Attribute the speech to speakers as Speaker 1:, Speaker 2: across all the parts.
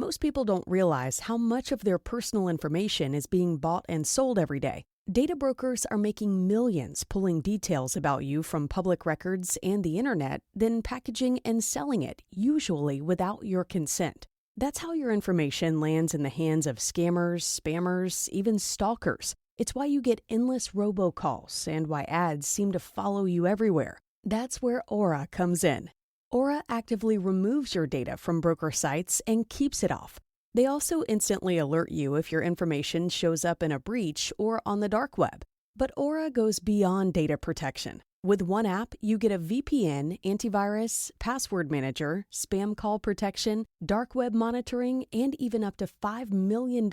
Speaker 1: Most people don't realize how much of their personal information is being bought and sold every day. Data brokers are making millions pulling details about you from public records and the internet, then packaging and selling it, usually without your consent. That's how your information lands in the hands of scammers, spammers, even stalkers. It's why you get endless robocalls and why ads seem to follow you everywhere. That's where Aura comes in. Aura actively removes your data from broker sites and keeps it off. They also instantly alert you if your information shows up in a breach or on the dark web. But Aura goes beyond data protection. With one app, you get a VPN, antivirus, password manager, spam call protection, dark web monitoring, and even up to $5 million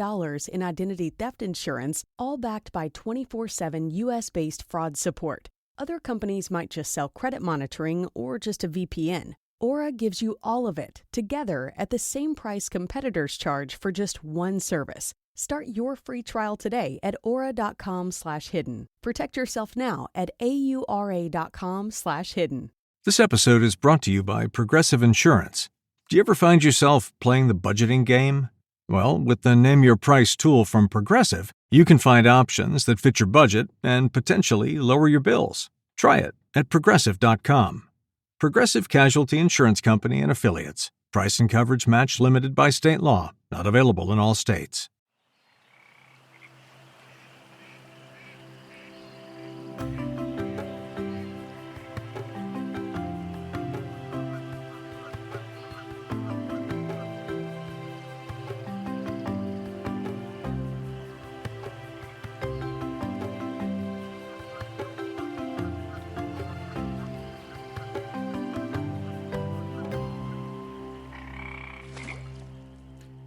Speaker 1: in identity theft insurance, all backed by 24/7 US-based fraud support. Other companies might just sell credit monitoring or just a VPN. Aura gives you all of it, together at the same price competitors charge for just one service. Start your free trial today at aura.com/hidden. Protect yourself now at aura.com/hidden.
Speaker 2: This episode is brought to you by Progressive Insurance. Do you ever find yourself playing the budgeting game? Well, with the Name Your Price tool from Progressive, you can find options that fit your budget and potentially lower your bills. Try it at Progressive.com. Progressive Casualty Insurance Company and Affiliates. Price and coverage match limited by state law. Not available in all states.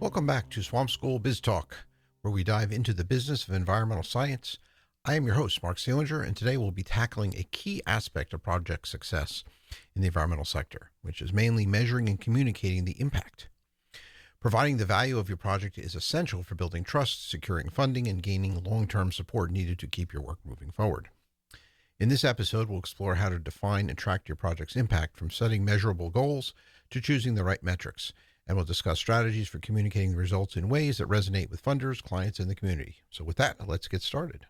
Speaker 3: Welcome back to Swamp School Biz Talk, where we dive into the business of environmental science. I am your host, Mark Seelinger, and today we'll be tackling a key aspect of project success in the environmental sector, which is mainly measuring and communicating the impact. Providing the value of your project is essential for building trust, securing funding, and gaining long-term support needed to keep your work moving forward. In this episode, we'll explore how to define and track your project's impact, from setting measurable goals to choosing the right metrics. And we'll discuss strategies for communicating the results in ways that resonate with funders, clients, and the community. So with that, let's get started.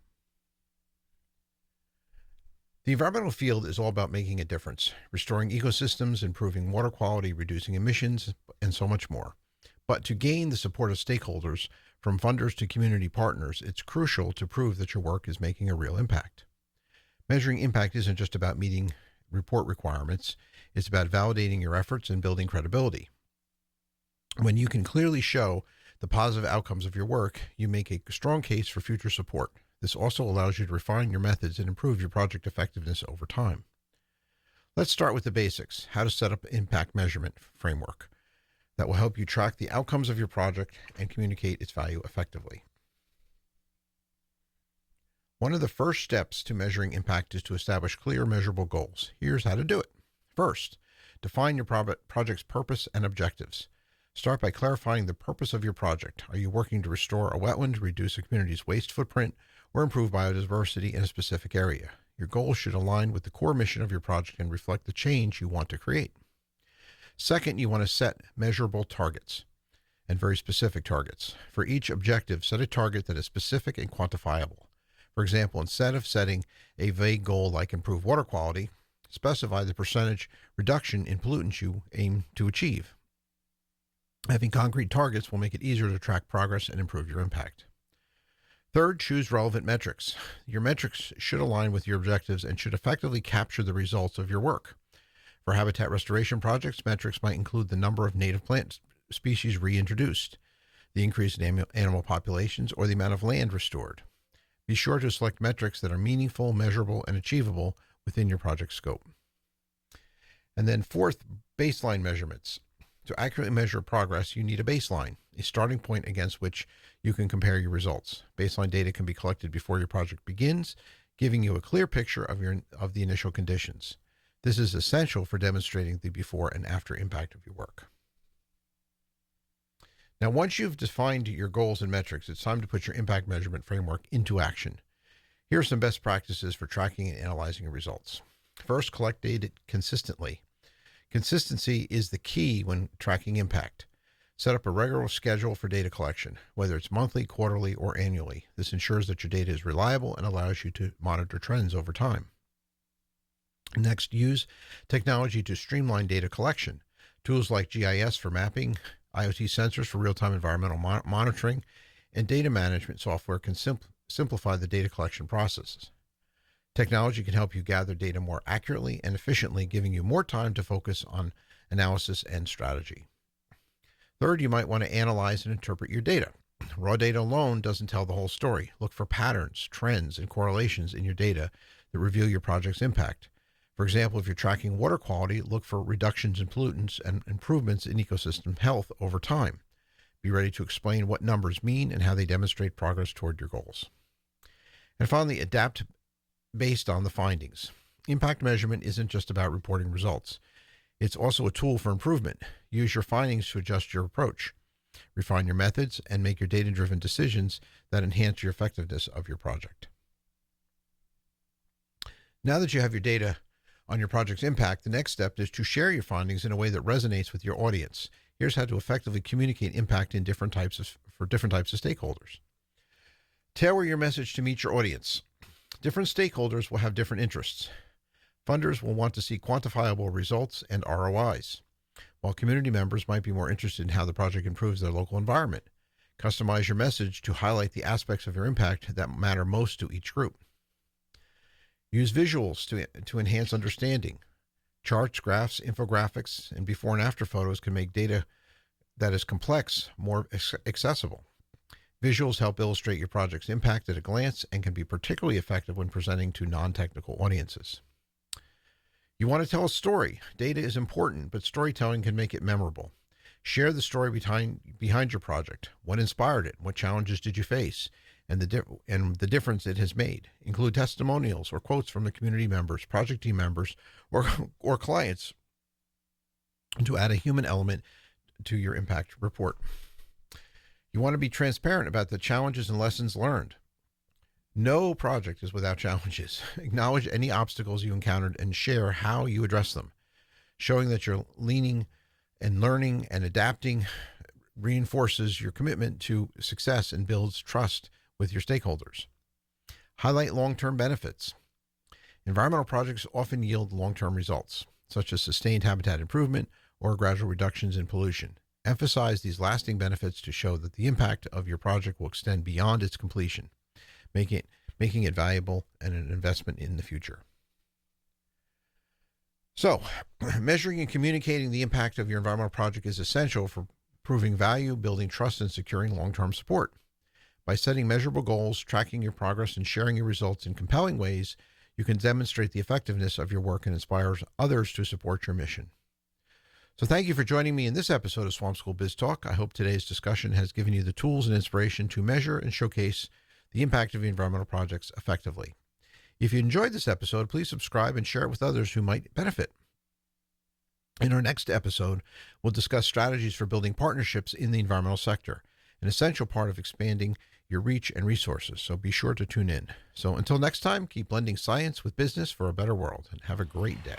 Speaker 3: The environmental field is all about making a difference, restoring ecosystems, improving water quality, reducing emissions, and so much more. But to gain the support of stakeholders, from funders to community partners, it's crucial to prove that your work is making a real impact. Measuring impact isn't just about meeting report requirements. It's about validating your efforts and building credibility. When you can clearly show the positive outcomes of your work, you make a strong case for future support. This also allows you to refine your methods and improve your project effectiveness over time. Let's start with the basics: how to set up an impact measurement framework that will help you track the outcomes of your project and communicate its value effectively. One of the first steps to measuring impact is to establish clear, measurable goals. Here's how to do it. First, define your project's purpose and objectives. Start by clarifying the purpose of your project. Are you working to restore a wetland, reduce a community's waste footprint, or improve biodiversity in a specific area? Your goals should align with the core mission of your project and reflect the change you want to create. Second, you want to set measurable targets and very specific targets. For each objective, set a target that is specific and quantifiable. For example, instead of setting a vague goal like improve water quality, specify the percentage reduction in pollutants you aim to achieve. Having concrete targets will make it easier to track progress and improve your impact. Third, choose relevant metrics. Your metrics should align with your objectives and should effectively capture the results of your work. For habitat restoration projects, metrics might include the number of native plant species reintroduced, the increase in animal populations, or the amount of land restored. Be sure to select metrics that are meaningful, measurable, and achievable within your project scope. And then fourth, baseline measurements. To accurately measure progress, you need a baseline, a starting point against which you can compare your results. Baseline data can be collected before your project begins, giving you a clear picture of the initial conditions. This is essential for demonstrating the before and after impact of your work. Now, once you've defined your goals and metrics, it's time to put your impact measurement framework into action. Here are some best practices for tracking and analyzing your results. First, collect data consistently. Consistency is the key when tracking impact. Set up a regular schedule for data collection, whether it's monthly, quarterly, or annually. This ensures that your data is reliable and allows you to monitor trends over time. Next, use technology to streamline data collection. Tools like GIS for mapping, IoT sensors for real-time environmental monitoring, and data management software can simplify the data collection processes. Technology can help you gather data more accurately and efficiently, giving you more time to focus on analysis and strategy. Third, you might want to analyze and interpret your data. Raw data alone doesn't tell the whole story. Look for patterns, trends, and correlations in your data that reveal your project's impact. For example, if you're tracking water quality, look for reductions in pollutants and improvements in ecosystem health over time. Be ready to explain what numbers mean and how they demonstrate progress toward your goals. And finally, adapt based on the findings. Impact measurement isn't just about reporting results. It's also a tool for improvement. Use your findings to adjust your approach, refine your methods, and make your data-driven decisions that enhance your effectiveness of your project. Now that you have your data on your project's impact, the next step is to share your findings in a way that resonates with your audience. Here's how to effectively communicate impact for different types of stakeholders. Tailor your message to meet your audience. Different stakeholders will have different interests. Funders will want to see quantifiable results and ROIs, while community members might be more interested in how the project improves their local environment. Customize your message to highlight the aspects of your impact that matter most to each group. Use visuals to enhance understanding. Charts, graphs, infographics, and before and after photos can make data that is complex more accessible. Visuals help illustrate your project's impact at a glance and can be particularly effective when presenting to non-technical audiences. You want to tell a story. Data is important, but storytelling can make it memorable. Share the story behind your project. What inspired it? What challenges did you face? And the difference it has made. Include testimonials or quotes from the community members, project team members, or clients to add a human element to your impact report. You want to be transparent about the challenges and lessons learned. No project is without challenges. Acknowledge any obstacles you encountered and share how you address them. Showing that you're leaning and learning and adapting reinforces your commitment to success and builds trust with your stakeholders. Highlight long-term benefits. Environmental projects often yield long-term results, such as sustained habitat improvement or gradual reductions in pollution. Emphasize these lasting benefits to show that the impact of your project will extend beyond its completion, making it valuable and an investment in the future. So, measuring and communicating the impact of your environmental project is essential for proving value, building trust, and securing long-term support. By setting measurable goals, tracking your progress, and sharing your results in compelling ways, you can demonstrate the effectiveness of your work and inspire others to support your mission. So thank you for joining me in this episode of Swamp School Biz Talk. I hope today's discussion has given you the tools and inspiration to measure and showcase the impact of your environmental projects effectively. If you enjoyed this episode, please subscribe and share it with others who might benefit. In our next episode, we'll discuss strategies for building partnerships in the environmental sector, an essential part of expanding your reach and resources. So be sure to tune in. So until next time, keep blending science with business for a better world, and have a great day.